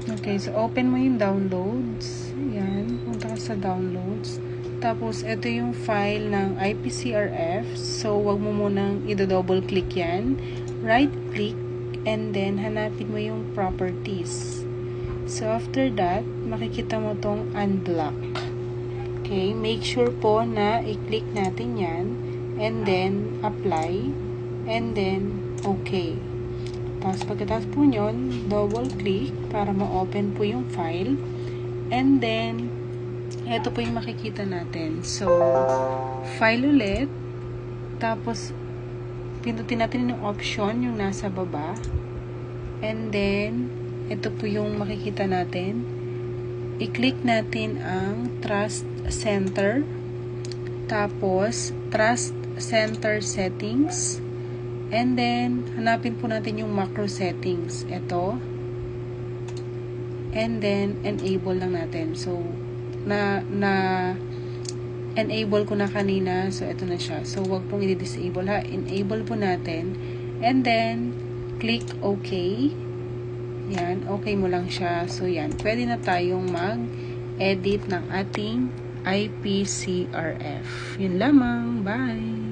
Okay, so open mo yung downloads. Yan, punta ka sa downloads. Tapos, ito yung file ng IPCRF. So, wag mo munang i-double click yan. Right click, and then hanapin mo yung properties. So, after that, makikita mo tong unblock. Okay, make sure po na i-click natin yan. And then, apply. And then, okay. Tapos pagkatapos po nyon, double click para ma-open po yung file. And then, ito po yung makikita natin. So, file ulit. Tapos, pindutin natin yung option, yung nasa baba. And then, ito po yung makikita natin. I-click natin ang Trust Center. Tapos, Trust Center Settings. And then, hanapin po natin yung macro settings. Ito. And then, enable lang natin. So, enable ko na kanina. So, ito na siya. So, wag pong i-disable ha. Enable po natin. And then, click OK. Yan. Okay mo lang siya. So, yan. Pwede na tayong mag-edit ng ating IPCRF. Yun lamang. Bye!